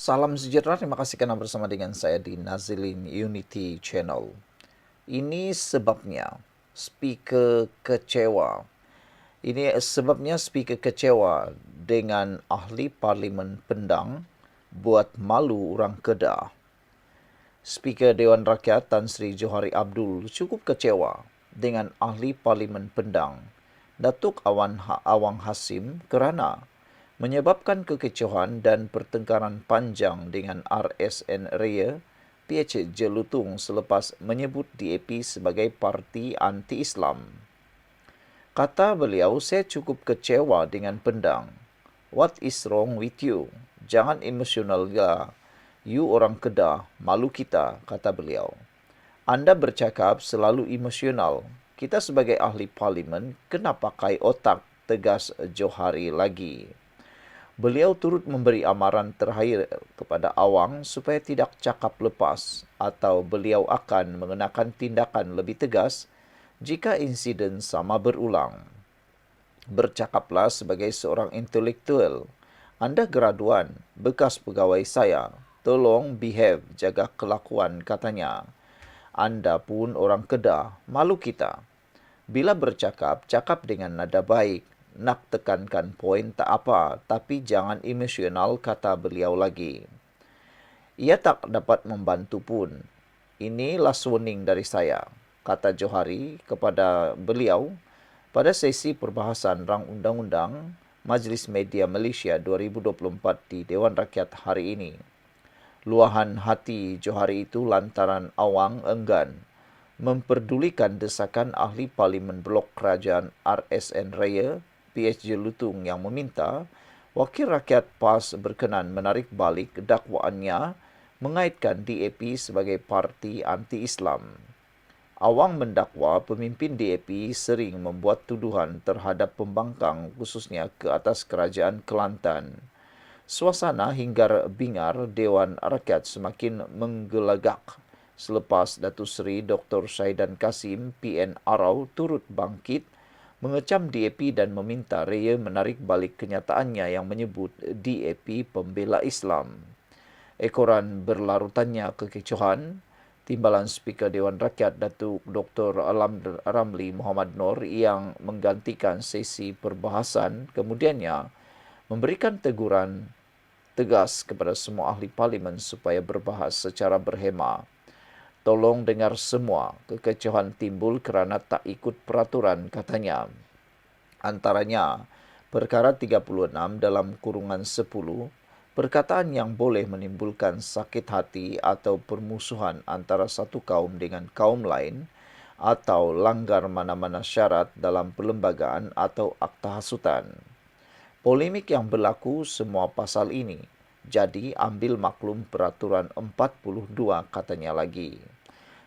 Salam sejahtera, terima kasih karena bersama dengan saya di Nazilin Unity Channel. Ini sebabnya speaker kecewa. Ini sebabnya speaker kecewa dengan ahli parlimen Pendang buat malu orang Kedah. Speaker Dewan Rakyat Tan Sri Johari Abdul cukup kecewa dengan ahli parlimen Pendang, Datuk Awang Hasim kerana menyebabkan kekecewaan dan pertengkaran panjang dengan RSN Raya PH Jelutung selepas menyebut DAP sebagai parti anti-Islam. Kata beliau, saya cukup kecewa dengan Pendang. What is wrong with you? Jangan emosional lah. You orang Kedah, malu kita, kata beliau. Anda bercakap selalu emosional. Kita sebagai ahli parlimen kena pakai otak, tegas Johari lagi. Beliau turut memberi amaran terakhir kepada Awang supaya tidak cakap lepas atau beliau akan mengenakan tindakan lebih tegas jika insiden sama berulang. Bercakaplah sebagai seorang intelektual. Anda graduan, bekas pegawai saya. Tolong behave, jaga kelakuan, katanya. Anda pun orang Kedah, malu kita. Bila bercakap, cakap dengan nada baik. Nak tekankan poin tak apa, tapi jangan emosional, kata beliau lagi. Ia tak dapat membantu pun. Ini last warning dari saya, kata Johari kepada beliau pada sesi perbahasan rang undang-undang Majlis Media Malaysia 2024 di Dewan Rakyat hari ini. Luahan hati Johari itu lantaran Awang enggan memperdulikan desakan ahli parlimen blok kerajaan RSN Raya PH Jelutung yang meminta Wakil Rakyat PAS berkenan menarik balik dakwaannya mengaitkan DAP sebagai parti anti-Islam. Awang mendakwa pemimpin DAP sering membuat tuduhan terhadap pembangkang khususnya ke atas kerajaan Kelantan. Suasana hinggar bingar Dewan Rakyat semakin menggelagak selepas Datuk Seri Dr. Syaidan Kasim PN Arau turut bangkit mengecam DAP dan meminta Raya menarik balik kenyataannya yang menyebut DAP pembela Islam. Ekoran berlarutannya kekecewaan, timbalan Speaker Dewan Rakyat Datuk Dr. Ramli Muhammad Noor yang menggantikan sesi perbahasan kemudiannya memberikan teguran tegas kepada semua ahli parlimen supaya berbahas secara berhema. Tolong dengar semua, kekecewaan timbul kerana tak ikut peraturan, katanya. Antaranya, perkara 36 dalam kurungan 10, perkataan yang boleh menimbulkan sakit hati atau permusuhan antara satu kaum dengan kaum lain atau langgar mana-mana syarat dalam perlembagaan atau akta hasutan. Polemik yang berlaku semua pasal ini. Jadi ambil maklum peraturan 42, katanya lagi.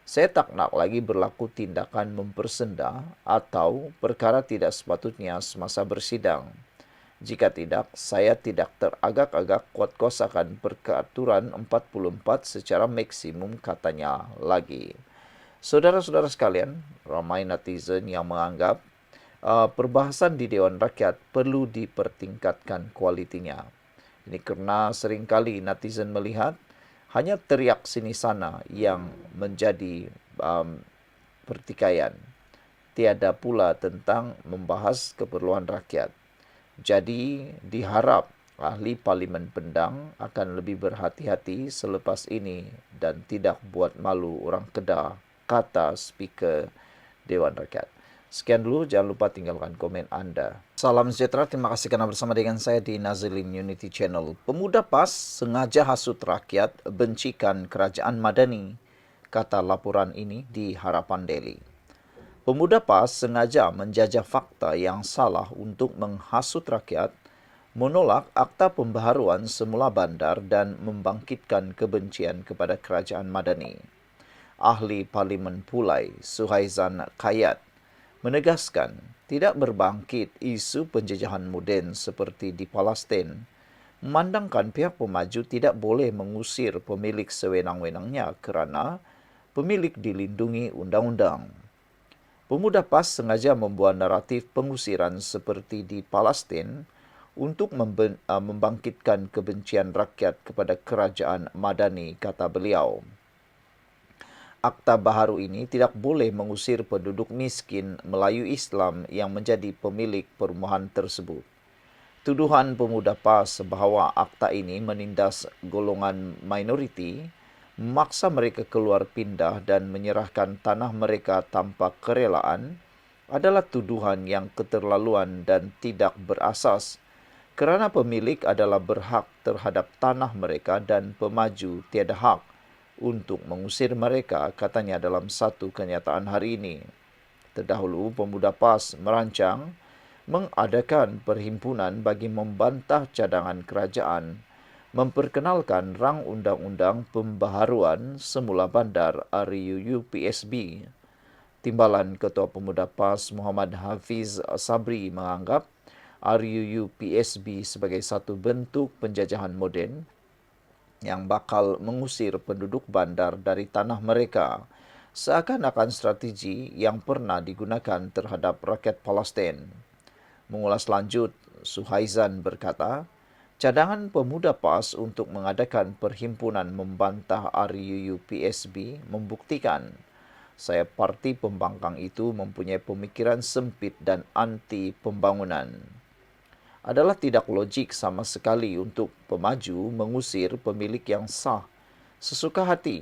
Saya tak nak lagi berlaku tindakan mempersenda atau perkara tidak sepatutnya semasa bersidang. Jika tidak, saya tidak teragak-agak kuatkuasakan peraturan 44 secara maksimum, katanya lagi. Saudara-saudara sekalian, ramai netizen yang menganggap perbahasan di Dewan Rakyat perlu dipertingkatkan kualitinya. Ini kerana seringkali netizen melihat hanya teriak sini sana yang menjadi pertikaian. Tiada pula tentang membahas keperluan rakyat. Jadi diharap ahli parlimen Pendang akan lebih berhati-hati selepas ini dan tidak buat malu orang Kedah, kata Speaker Dewan Rakyat. Sekian dulu, jangan lupa tinggalkan komen anda. Salam sejahtera, terima kasih kerana bersama dengan saya di Nazilin Unity Channel. Pemuda PAS sengaja hasut rakyat bencikan kerajaan Madani, kata laporan ini di Harapan Daily. Pemuda PAS sengaja menjajah fakta yang salah untuk menghasut rakyat, menolak akta pembaharuan semula bandar dan membangkitkan kebencian kepada kerajaan Madani. Ahli Parlimen Pulai, Suhaizan Kayat, menegaskan tidak berbangkit isu penjajahan moden seperti di Palestin, memandangkan pihak pemaju tidak boleh mengusir pemilik sewenang-wenangnya kerana pemilik dilindungi undang-undang. Pemuda PAS sengaja membuat naratif pengusiran seperti di Palestin untuk membangkitkan kebencian rakyat kepada kerajaan Madani, kata beliau. Akta baharu ini tidak boleh mengusir penduduk miskin Melayu Islam yang menjadi pemilik perumahan tersebut. Tuduhan pemuda PAS bahawa akta ini menindas golongan minoriti, memaksa mereka keluar pindah dan menyerahkan tanah mereka tanpa kerelaan adalah tuduhan yang keterlaluan dan tidak berasas, kerana pemilik adalah berhak terhadap tanah mereka dan pemaju tiada hak untuk mengusir mereka, katanya dalam satu kenyataan hari ini. Terdahulu, pemuda PAS merancang mengadakan perhimpunan bagi membantah cadangan kerajaan, memperkenalkan rang undang-undang pembaharuan semula bandar RUU PSB. Timbalan Ketua Pemuda PAS Muhammad Hafiz Sabri menganggap RUU PSB sebagai satu bentuk penjajahan moden yang bakal mengusir penduduk bandar dari tanah mereka, seakan-akan strategi yang pernah digunakan terhadap rakyat Palestin. Mengulas lanjut, Suhaizan berkata, cadangan pemuda PAS untuk mengadakan perhimpunan membantah RUU PSB membuktikan saya parti pembangkang itu mempunyai pemikiran sempit dan anti pembangunan. Adalah tidak logik sama sekali untuk pemaju mengusir pemilik yang sah sesuka hati.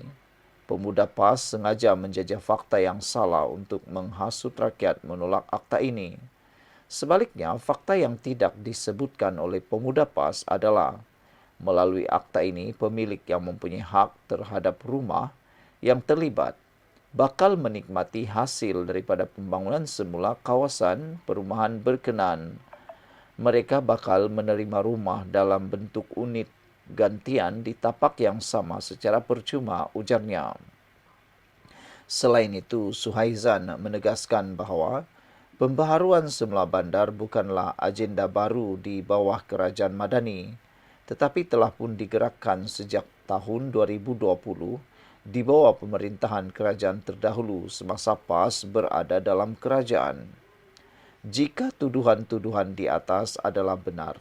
Pemuda PAS sengaja menjajah fakta yang salah untuk menghasut rakyat menolak akta ini. Sebaliknya, fakta yang tidak disebutkan oleh pemuda PAS adalah melalui akta ini pemilik yang mempunyai hak terhadap rumah yang terlibat bakal menikmati hasil daripada pembangunan semula kawasan perumahan berkenaan. Mereka bakal menerima rumah dalam bentuk unit gantian di tapak yang sama secara percuma, ujarnya. Selain itu, Suhaizan menegaskan bahawa pembaharuan semula bandar bukanlah agenda baru di bawah kerajaan Madani, tetapi telah pun digerakkan sejak tahun 2020 di bawah pemerintahan kerajaan terdahulu semasa PAS berada dalam kerajaan. Jika tuduhan-tuduhan di atas adalah benar,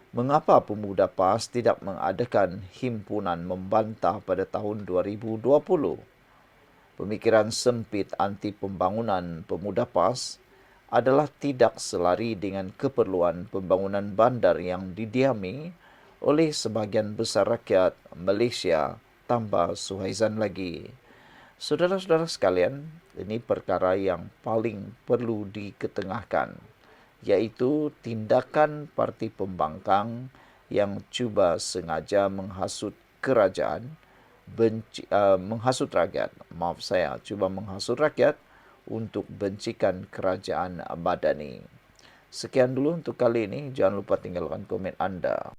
mengapa pemuda PAS tidak mengadakan himpunan membantah pada tahun 2020? Pemikiran sempit anti pembangunan pemuda PAS adalah tidak selari dengan keperluan pembangunan bandar yang didiami oleh sebahagian besar rakyat Malaysia, tambah Suhaizan lagi. Saudara-saudara sekalian, ini perkara yang paling perlu diketengahkan, yaitu tindakan parti pembangkang yang cuba sengaja menghasut kerajaan, menghasut rakyat. Cuba menghasut rakyat untuk bencikan kerajaan Madani. Sekian dulu untuk kali ini. Jangan lupa tinggalkan komen anda.